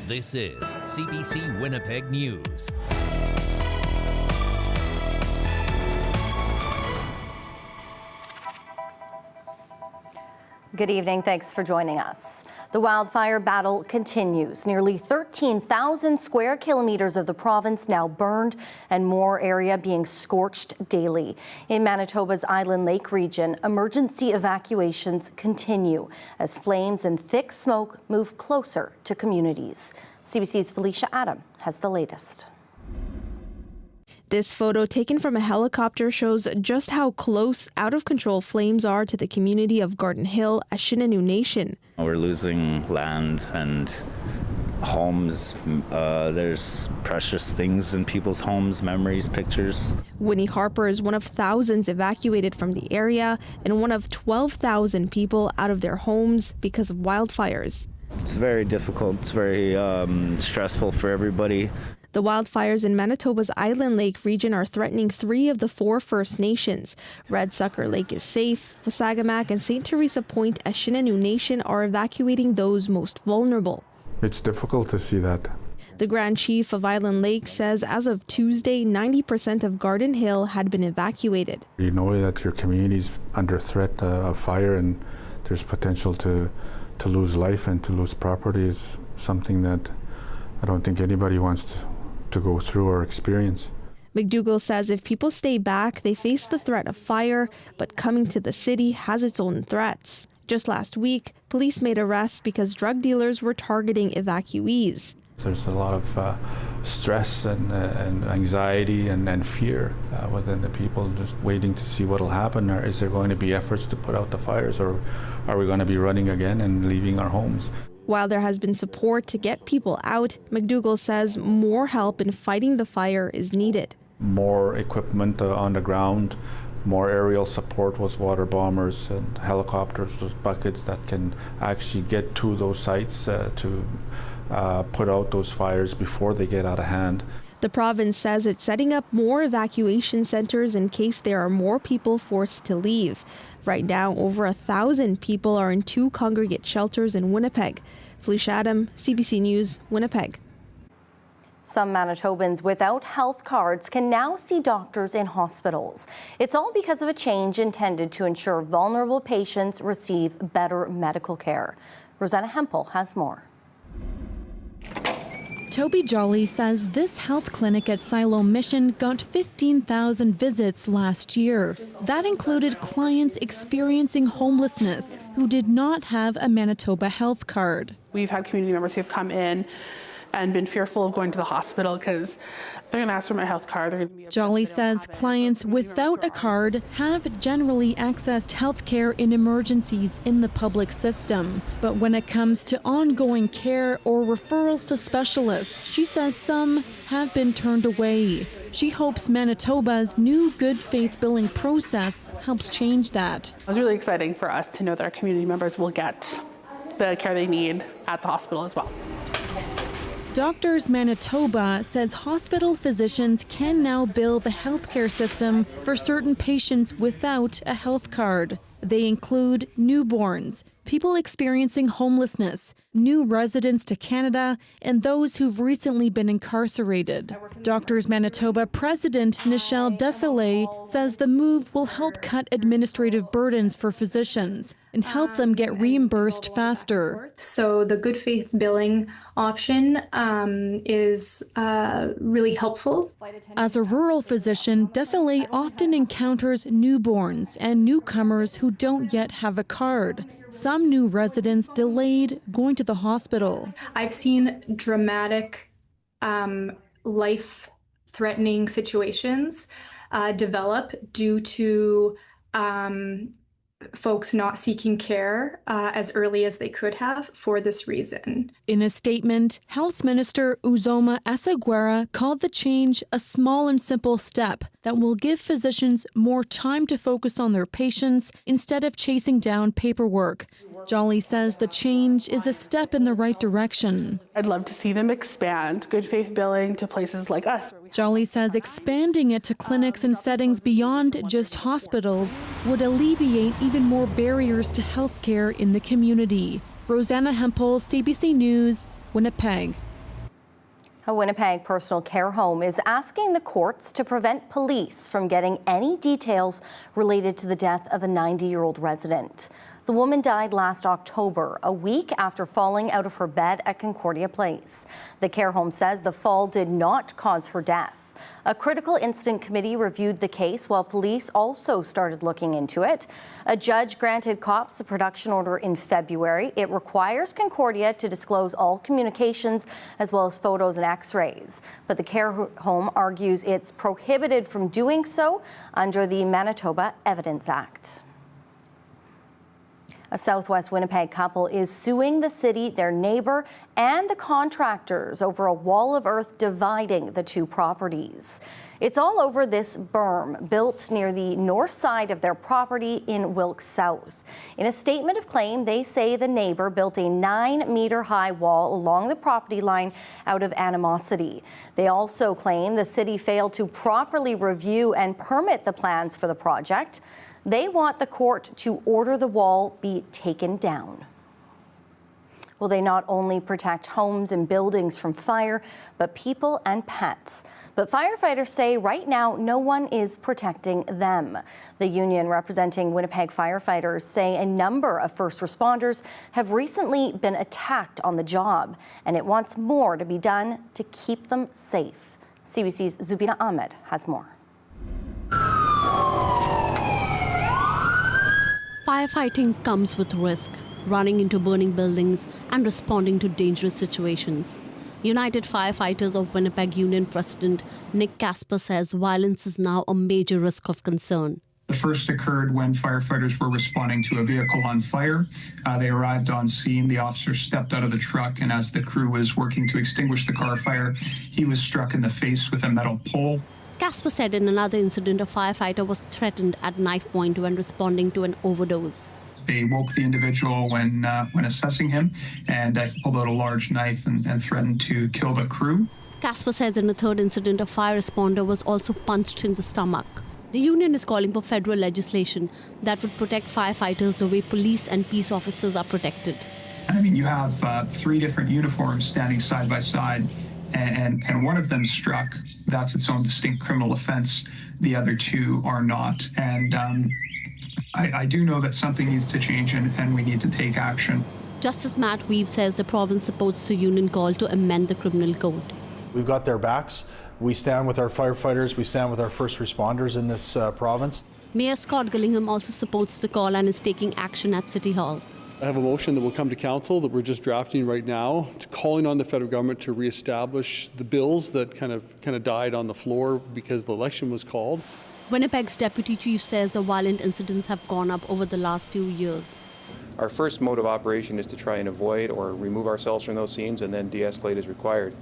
This is CBC Winnipeg News. Good evening. Thanks for joining us. The wildfire battle continues. Nearly 13,000 square kilometers of the province now burned and more area being scorched daily. In Manitoba's Island Lake region, emergency evacuations continue as flames and thick smoke move closer to communities. CBC's Felicia Adam has the latest. This photo taken from a helicopter shows just how close out-of-control flames are to the community of Garden Hill, a Shinanu Nation. We're losing land and homes. There's precious things in people's homes, memories, pictures. Winnie Harper is one of thousands evacuated from the area and one of 12,000 people out of their homes because of wildfires. It's very difficult. It's very stressful for everybody. The wildfires in Manitoba's Island Lake region are threatening 3 of the 4 First Nations. Red Sucker Lake is safe. Wasagamak and St. Teresa Point, a Shinanu Nation, are evacuating those most vulnerable. It's difficult to see that. The Grand Chief of Island Lake says as of Tuesday, 90% of Garden Hill had been evacuated. You know that your community's under threat of fire and there's potential to lose life and to lose property is something that I don't think anybody wants to go through or experience. McDougall says if people stay back, they face the threat of fire, but coming to the city has its own threats. Just last week, police made arrests because drug dealers were targeting evacuees. There's a lot of stress and anxiety and fear within the people, just waiting to see what will happen. Or is there going to be efforts to put out the fires, or are we going to be running again and leaving our homes? While there has been support to get people out, McDougall says more help in fighting the fire is needed. More equipment on the ground, more aerial support with water bombers and helicopters with buckets that can actually get to those sites to put out those fires before they get out of hand. The province says it's setting up more evacuation centers in case there are more people forced to leave. Right now, over 1,000 people are in 2 congregate shelters in Winnipeg. Felicia Adam, CBC News, Winnipeg. Some Manitobans without health cards can now see doctors in hospitals. It's all because of a change intended to ensure vulnerable patients receive better medical care. Rosanna Hempel has more. Toby Jolly says this health clinic at Silo Mission got 15,000 visits last year. That included clients experiencing homelessness who did not have a Manitoba health card. We've had community members who have come in and been fearful of going to the hospital because they're going to ask for my health card. Jolly says clients without a card have generally accessed health care in emergencies in the public system. But when it comes to ongoing care or referrals to specialists, she says some have been turned away. She hopes Manitoba's new good faith billing process helps change that. It was really exciting for us to know that our community members will get the care they need at the hospital as well. Doctors Manitoba says hospital physicians can now bill the healthcare system for certain patients without a health card. They include newborns, people experiencing homelessness, new residents to Canada, and those who've recently been incarcerated. Doctors Manitoba President Nichelle Desailly says the move will help cut administrative burdens for physicians and help them get reimbursed faster. So the good faith billing option is really helpful. As a rural physician, Desailly often encounters newborns and newcomers who don't yet have a card. Some new residents delayed going to the hospital. I've seen dramatic, life-threatening situations develop due to folks not seeking care as early as they could have for this reason. In a statement, Health Minister Uzoma Asaguera called the change a small and simple step that will give physicians more time to focus on their patients instead of chasing down paperwork. Jolly says the change is a step in the right direction. I'd love to see them expand good faith billing to places like us. Jolly says expanding it to clinics and settings beyond just hospitals would alleviate even more barriers to health care in the community. Rosanna Hempel, CBC News, Winnipeg. A Winnipeg personal care home is asking the courts to prevent police from getting any details related to the death of a 90-year-old resident. The woman died last October, a week after falling out of her bed at Concordia Place. The care home says the fall did not cause her death. A critical incident committee reviewed the case while police also started looking into it. A judge granted cops the production order in February. It requires Concordia to disclose all communications as well as photos and x-rays. But the care home argues it's prohibited from doing so under the Manitoba Evidence Act. A Southwest Winnipeg couple is suing the city, their neighbour, and the contractors over a wall of earth dividing the two properties. It's all over this berm built near the north side of their property in Wilkes South. In a statement of claim, they say the neighbour built a 9-metre-high wall along the property line out of animosity. They also claim the city failed to properly review and permit the plans for the project. They want the court to order the wall be taken down. Well, they not only protect homes and buildings from fire, but people and pets. But firefighters say right now no one is protecting them. The union representing Winnipeg firefighters say a number of first responders have recently been attacked on the job, and it wants more to be done to keep them safe. CBC's Zubina Ahmed has more. Firefighting comes with risk, running into burning buildings and responding to dangerous situations. United Firefighters of Winnipeg Union President Nick Casper says violence is now a major risk of concern. The first occurred when firefighters were responding to a vehicle on fire. They arrived on scene. The officer stepped out of the truck, and as the crew was working to extinguish the car fire, he was struck in the face with a metal pole. Casper said in another incident, a firefighter was threatened at knife point when responding to an overdose. They woke the individual when assessing him, and he pulled out a large knife and threatened to kill the crew. Casper says in a third incident, a fire responder was also punched in the stomach. The union is calling for federal legislation that would protect firefighters the way police and peace officers are protected. I mean, you have 3 different uniforms standing side by side, and one of them struck. That's its own distinct criminal offense. The other 2 are not. And I do know that something needs to change, and we need to take action. Justice Matt Weave says the province supports the union call to amend the criminal code. We've got their backs. We stand with our firefighters. We stand with our first responders in this province. Mayor Scott Gillingham also supports the call and is taking action at City Hall. I have a motion that will come to council that we're just drafting right now, calling on the federal government to reestablish the bills that kind of died on the floor because the election was called. Winnipeg's deputy chief says the violent incidents have gone up over the last few years. Our first mode of operation is to try and avoid or remove ourselves from those scenes and then de-escalate as required.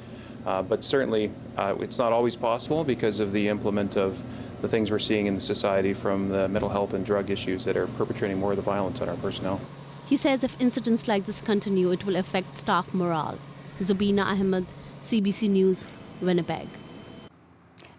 But certainly it's not always possible because of the implement of the things we're seeing in the society, from the mental health and drug issues that are perpetrating more of the violence on our personnel. He says if incidents like this continue, it will affect staff morale. Zubina Ahmed, CBC News, Winnipeg.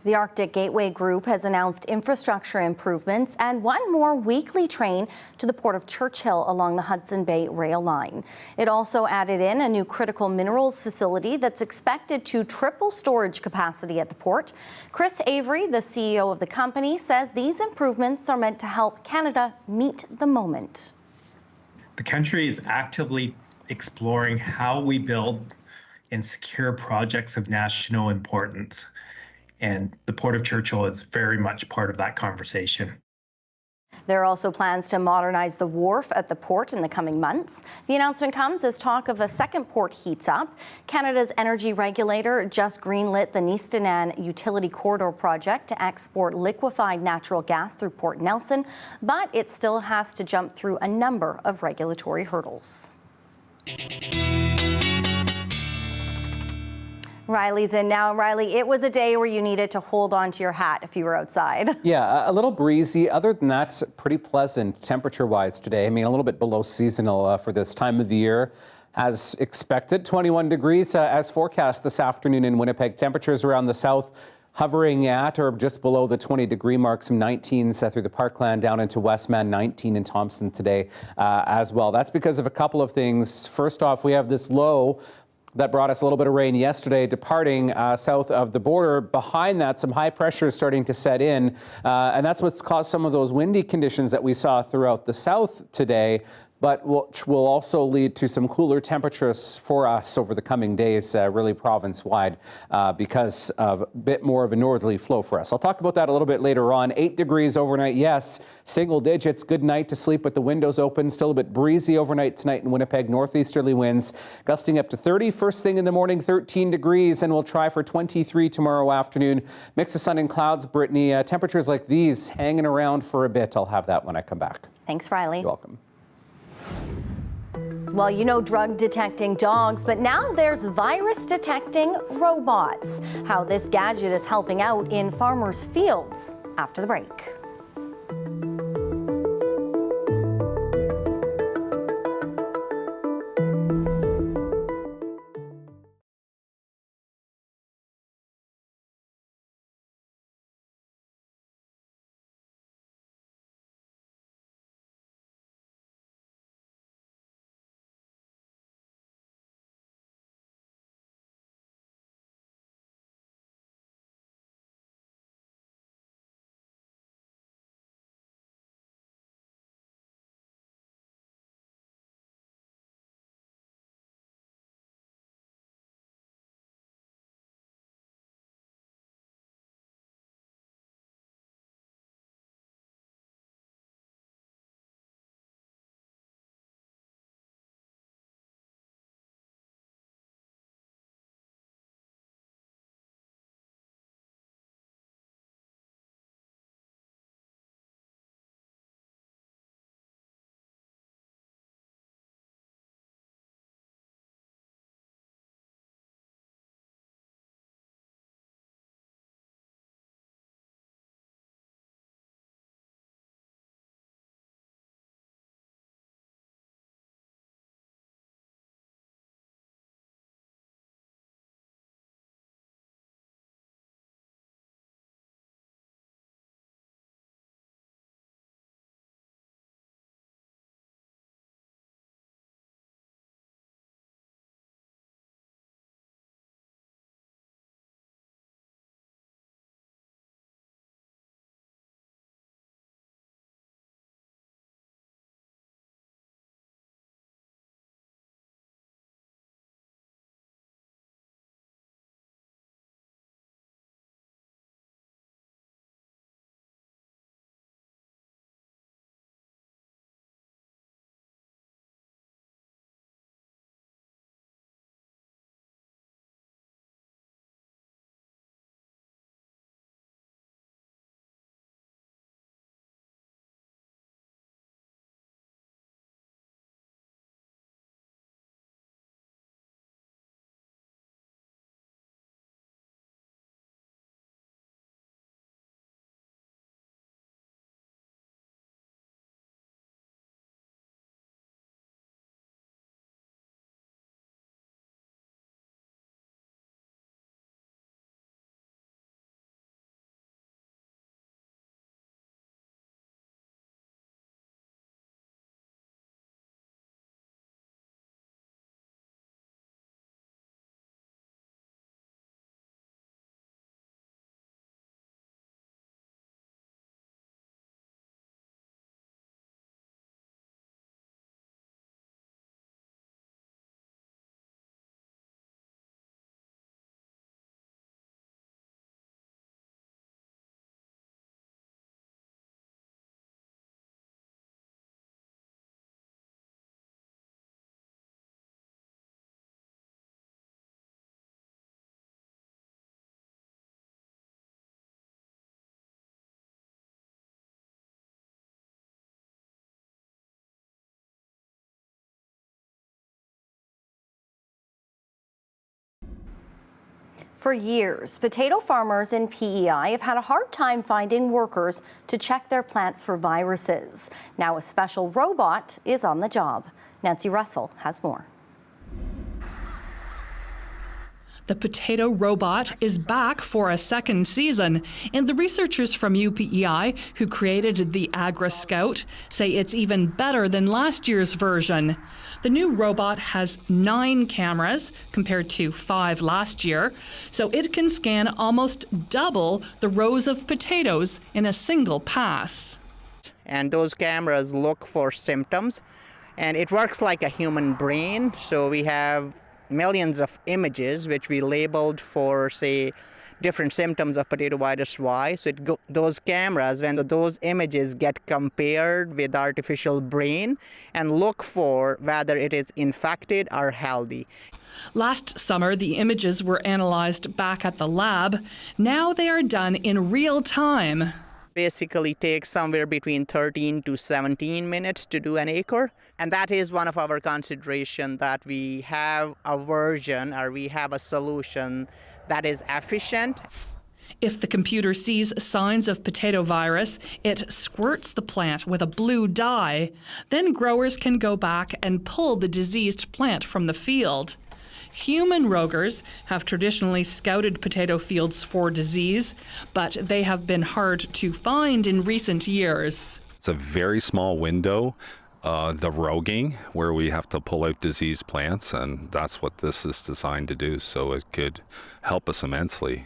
The Arctic Gateway Group has announced infrastructure improvements and one more weekly train to the Port of Churchill along the Hudson Bay rail line. It also added in a new critical minerals facility that's expected to triple storage capacity at the port. Chris Avery, the CEO of the company, says these improvements are meant to help Canada meet the moment. The country is actively exploring how we build and secure projects of national importance. And the Port of Churchill is very much part of that conversation. There are also plans to modernize the wharf at the port in the coming months. The announcement comes as talk of a second port heats up. Canada's energy regulator just greenlit the Nistanan Utility Corridor project to export liquefied natural gas through Port Nelson, but it still has to jump through a number of regulatory hurdles. Riley's in now. Riley, it was a day where you needed to hold on to your hat if you were outside. Yeah, a little breezy. Other than that, pretty pleasant temperature-wise today. I mean, a little bit below seasonal for this time of the year. As expected, 21 degrees as forecast this afternoon in Winnipeg. Temperatures around the south hovering at or just below the 20-degree mark. Some 19s through the Parkland down into Westman, 19 in Thompson today as well. That's because of a couple of things. First off, we have this low That brought us a little bit of rain yesterday, departing south of the border. Behind that, some high pressure is starting to set in, and that's what's caused some of those windy conditions that we saw throughout the south today, but which will also lead to some cooler temperatures for us over the coming days, really province-wide, because of a bit more of a northerly flow for us. I'll talk about that a little bit later on. 8 degrees overnight, yes, single digits. Good night to sleep with the windows open. Still a bit breezy overnight tonight in Winnipeg. Northeasterly winds gusting up to 30. First thing in the morning, 13 degrees, and we'll try for 23 tomorrow afternoon. Mix of sun and clouds, Brittany. Temperatures like these hanging around for a bit. I'll have that when I come back. Thanks, Riley. You're welcome. Well, you know drug detecting dogs, but now there's virus detecting robots. How this gadget is helping out in farmers' fields after the break. For years, potato farmers in PEI have had a hard time finding workers to check their plants for viruses. Now a special robot is on the job. Nancy Russell has more. The potato robot is back for a second season, and the researchers from UPEI who created the Agra Scout say it's even better than last year's version. The new robot has 9 cameras compared to 5 last year, so it can scan almost double the rows of potatoes in a single pass. And those cameras look for symptoms, and it works like a human brain. So we have millions of images which we labeled for, say, different symptoms of potato virus Y. So those cameras, when those images get compared with artificial brain and look for whether it is infected or healthy. Last summer, the images were analyzed back at the lab. Now they are done in real time. Basically takes somewhere between 13 to 17 minutes to do an acre. And that is one of our consideration, that we have a version or we have a solution that is efficient. If the computer sees signs of potato virus, it squirts the plant with a blue dye. Then growers can go back and pull the diseased plant from the field. Human rogers have traditionally scouted potato fields for disease, but they have been hard to find in recent years. It's a very small window, the roguing, where we have to pull out diseased plants, and that's what this is designed to do. So it could help us immensely,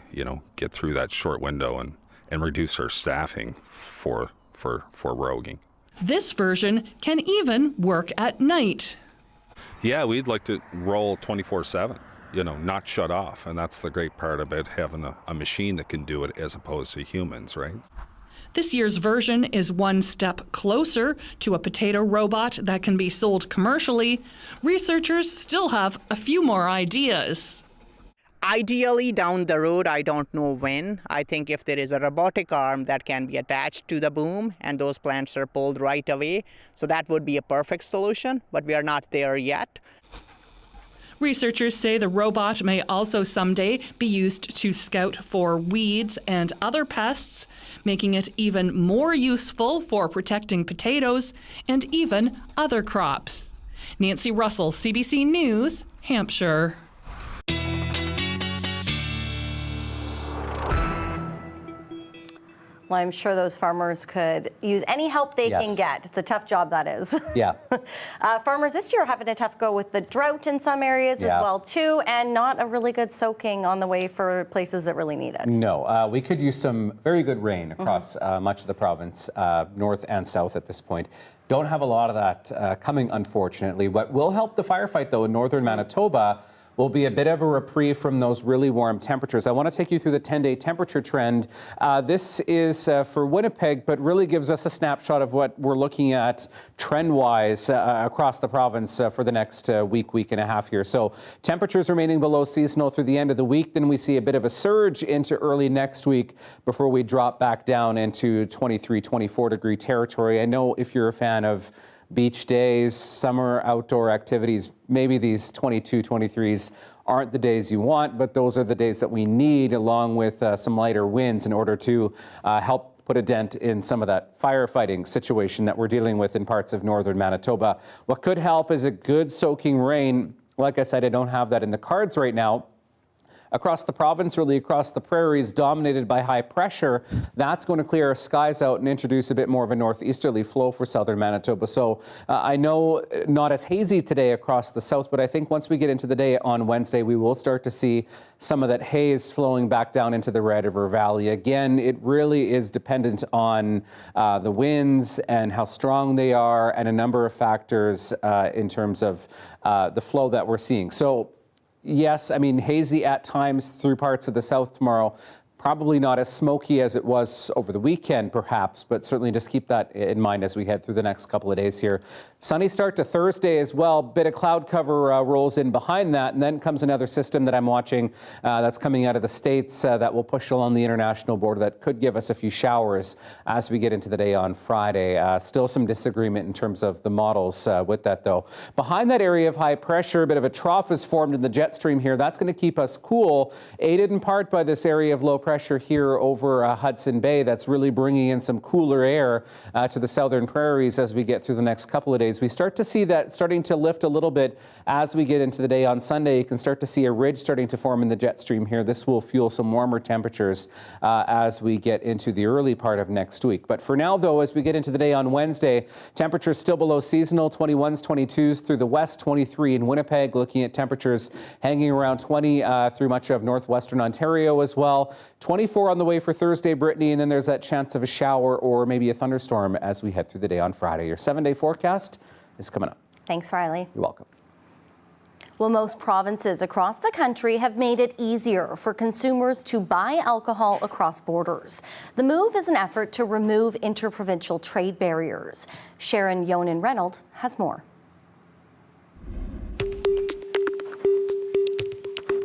get through that short window and reduce our staffing for roguing. This version can even work at night. Yeah, we'd like to roll 24/7, not shut off. And that's the great part about having a machine that can do it as opposed to humans, right? This year's version is one step closer to a potato robot that can be sold commercially. Researchers still have a few more ideas. Ideally, down the road, I don't know when. I think if there is a robotic arm that can be attached to the boom and those plants are pulled right away, so that would be a perfect solution, but we are not there yet. Researchers say the robot may also someday be used to scout for weeds and other pests, making it even more useful for protecting potatoes and even other crops. Nancy Russell, CBC News, Hampshire. Well, I'm sure those farmers could use any help they can get. It's a tough job, that is. Yeah. Farmers this year are having a tough go with the drought in some areas as well, too, and not a really good soaking on the way for places that really need it. No, we could use some very good rain across much of the province, north and south at this point. Don't have a lot of that coming, unfortunately. What will help the firefight, though, in northern Manitoba will be a bit of a reprieve from those really warm temperatures. I want to take you through the 10-day temperature trend. This is for Winnipeg, but really gives us a snapshot of what we're looking at trend-wise across the province for the next week and a half here. So temperatures remaining below seasonal through the end of the week. Then we see a bit of a surge into early next week before we drop back down into 23, 24 degree territory. I know if you're a fan of beach days, summer outdoor activities, maybe these 22, 23s aren't the days you want, but those are the days that we need, along with some lighter winds, in order to help put a dent in some of that firefighting situation that we're dealing with in parts of northern Manitoba. What could help is a good soaking rain. Like I said, I don't have that in the cards right now. Across the province, really across the prairies, dominated by high pressure, that's going to clear our skies out and introduce a bit more of a northeasterly flow for southern Manitoba. So I know not as hazy today across the south, but I think once we get into the day on Wednesday, we will start to see some of that haze flowing back down into the Red River Valley. Again, it really is dependent on the winds and how strong they are, and a number of factors in terms of the flow that we're seeing. So yes, I mean, hazy at times through parts of the south tomorrow. Probably not as smoky as it was over the weekend, perhaps, but certainly just keep that in mind as we head through the next couple of days here. Sunny start to Thursday as well. Bit of cloud cover rolls in behind that, and then comes another system that I'm watching that's coming out of the States that will push along the international border that could give us a few showers as we get into the day on Friday. Still some disagreement in terms of the models with that, though. Behind that area of high pressure, a bit of a trough is formed in the jet stream here. That's going to keep us cool, aided in part by this area of low pressure pressure here over Hudson Bay that's really bringing in some cooler air to the southern prairies as we get through the next couple of days. We start to see that starting to lift a little bit as we get into the day on Sunday. You can start to see a ridge starting to form in the jet stream here. This will fuel some warmer temperatures as we get into the early part of next week. But for now, though, as we get into the day on Wednesday, temperatures still below seasonal, 21s, 22s through the west, 23 in Winnipeg, looking at temperatures hanging around 20 through much of northwestern Ontario as well. 24 on the way for Thursday, Brittany, and then there's that chance of a shower or maybe a thunderstorm as we head through the day on Friday. Your 7-day forecast is coming up. Thanks, Riley. You're welcome. Well, most provinces across the country have made it easier for consumers to buy alcohol across borders. The move is an effort to remove interprovincial trade barriers. Sharon Yonan-Reynolds has more.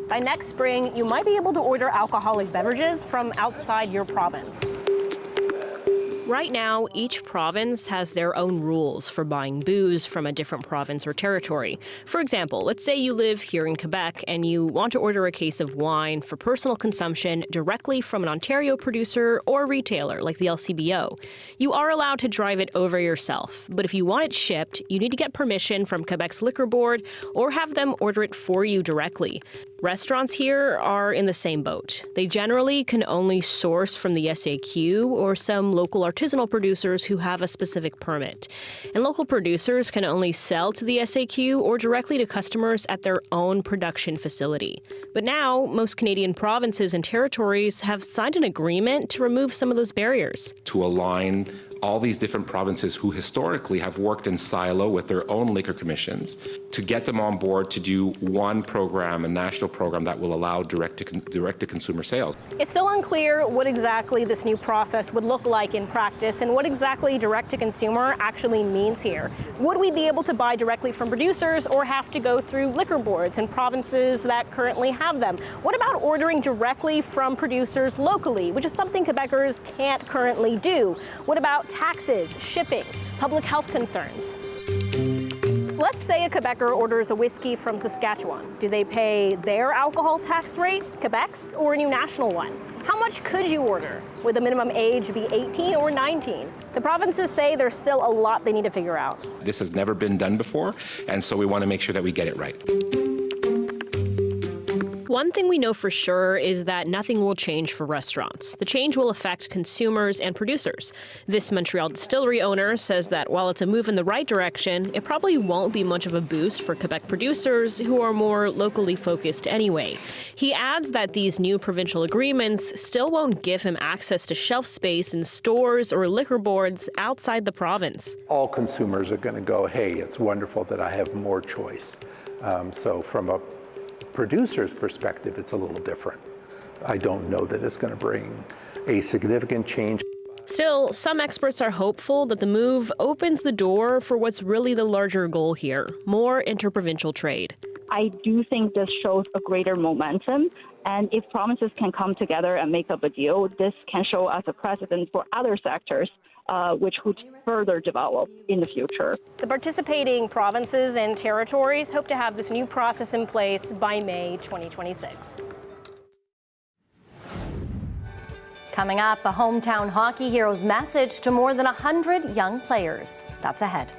By next spring, you might be able to order alcoholic beverages from outside your province. Right now, each province has their own rules for buying booze from a different province or territory. For example, let's say you live here in Quebec and you want to order a case of wine for personal consumption directly from an Ontario producer or retailer like the LCBO. You are allowed to drive it over yourself, but if you want it shipped, you need to get permission from Quebec's liquor board or have them order it for you directly. Restaurants here are in the same boat. They generally can only source from the SAQ or some local artisanal producers who have a specific permit. And local producers can only sell to the SAQ or directly to customers at their own production facility. But now, most Canadian provinces and territories have signed an agreement to remove some of those barriers. To align all these different provinces who historically have worked in silo with their own liquor commissions, to get them on board to do one program, a national program that will allow direct-to-consumer sales. It's still unclear what exactly this new process would look like in practice and what exactly direct-to-consumer actually means here. Would we be able to buy directly from producers or have to go through liquor boards in provinces that currently have them? What about ordering directly from producers locally, which is something Quebecers can't currently do? What about taxes, shipping, public health concerns? Let's say a Quebecer orders a whiskey from Saskatchewan. Do they pay their alcohol tax rate, Quebec's, or a new national one? How much could you order? Would the minimum age be 18 or 19? The provinces say there's still a lot they need to figure out. This has never been done before, and so we want to make sure that we get it right. One thing we know for sure is that nothing will change for restaurants. The change will affect consumers and producers. This Montreal distillery owner says that while it's a move in the right direction, it probably won't be much of a boost for Quebec producers who are more locally focused anyway. He adds that these new provincial agreements still won't give him access to shelf space in stores or liquor boards outside the province. All consumers are going to go, hey, it's wonderful that I have more choice. So from a producer's perspective, it's a little different. I don't know that it's going to bring a significant change. Still, some experts are hopeful that the move opens the door for what's really the larger goal here, more interprovincial trade. I do think this shows a greater momentum, and if provinces can come together and make up a deal, this can show as a precedent for other sectors which would further develop in the future. The participating provinces and territories hope to have this new process in place by May 2026. Coming up, a hometown hockey hero's message to more than 100 young players. That's ahead.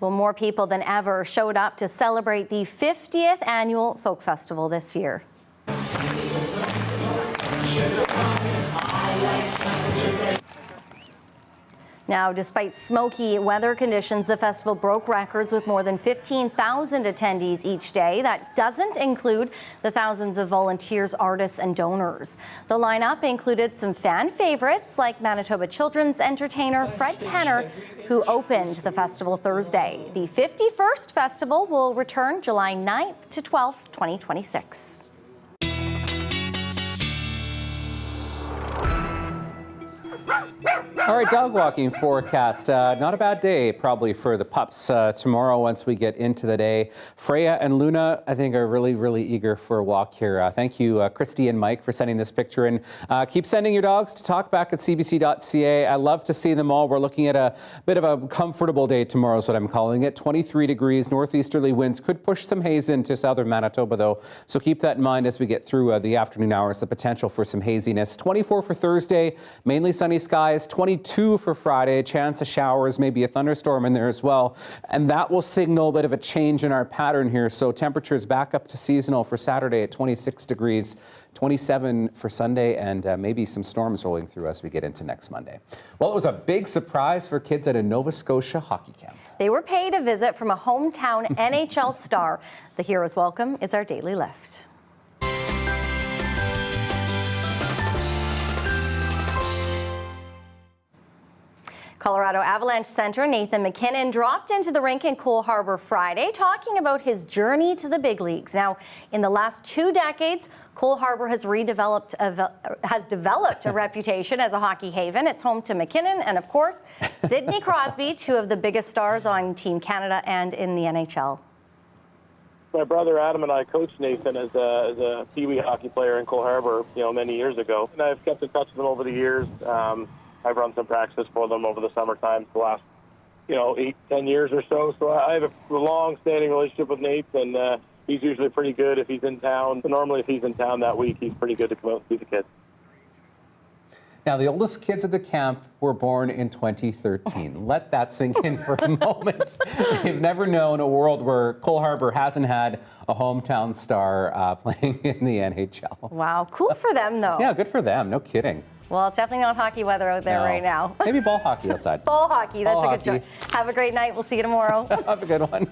Well, more people than ever showed up to celebrate the 50th annual Folk Festival this year. Now, despite smoky weather conditions, the festival broke records with more than 15,000 attendees each day. That doesn't include the thousands of volunteers, artists, and donors. The lineup included some fan favorites like Manitoba children's entertainer Fred Penner, who opened the festival Thursday. The 51st festival will return July 9th to 12th, 2026. All right, dog walking forecast. Not a bad day probably for the pups tomorrow once we get into the day. Freya and Luna, I think, are really eager for a walk here. Thank you, Christy and Mike, for sending this picture in. Keep sending your dogs to talkback@cbc.ca. I love to see them all. We're looking at a bit of a comfortable day tomorrow is what I'm calling it. 23 degrees, northeasterly winds could push some haze into southern Manitoba, though. So keep that in mind as we get through the afternoon hours, the potential for some haziness. 24 for Thursday, mainly sunny skies. 22 for Friday, chance of showers, maybe a thunderstorm in there as well. And that will signal a bit of a change in our pattern here. So temperatures back up to seasonal for Saturday at 26 degrees, 27 for Sunday, and maybe some storms rolling through as we get into next Monday. Well, it was a big surprise for kids at a Nova Scotia hockey camp. They were paid a visit from a hometown NHL star. The Heroes Welcome is our daily lift. Colorado Avalanche center Nathan MacKinnon dropped into the rink in Cole Harbour Friday, talking about his journey to the big leagues. Now, in the last 2 decades, Cole Harbour has developed a reputation as a hockey haven. It's home to MacKinnon and, of course, Sidney Crosby, two of the biggest stars on Team Canada and in the NHL. My brother Adam and I coached Nathan as a Pee-wee hockey player in Cole Harbour, many years ago, and I've kept in touch with him over the years. I've run some practices for them over the summertime for the last, 8-10 years or so. So I have a long-standing relationship with Nate, and he's usually pretty good if he's in town. So normally if he's in town that week, he's pretty good to come out and see the kids. Now, the oldest kids at the camp were born in 2013. Let that sink in for a moment. They've never known a world where Cole Harbour hasn't had a hometown star playing in the NHL. Wow, cool for them, though. Yeah, good for them. No kidding. Well, it's definitely not hockey weather out there right now. Maybe ball hockey outside. Ball hockey, that's a good choice. Have a great night. We'll see you tomorrow. Have a good one.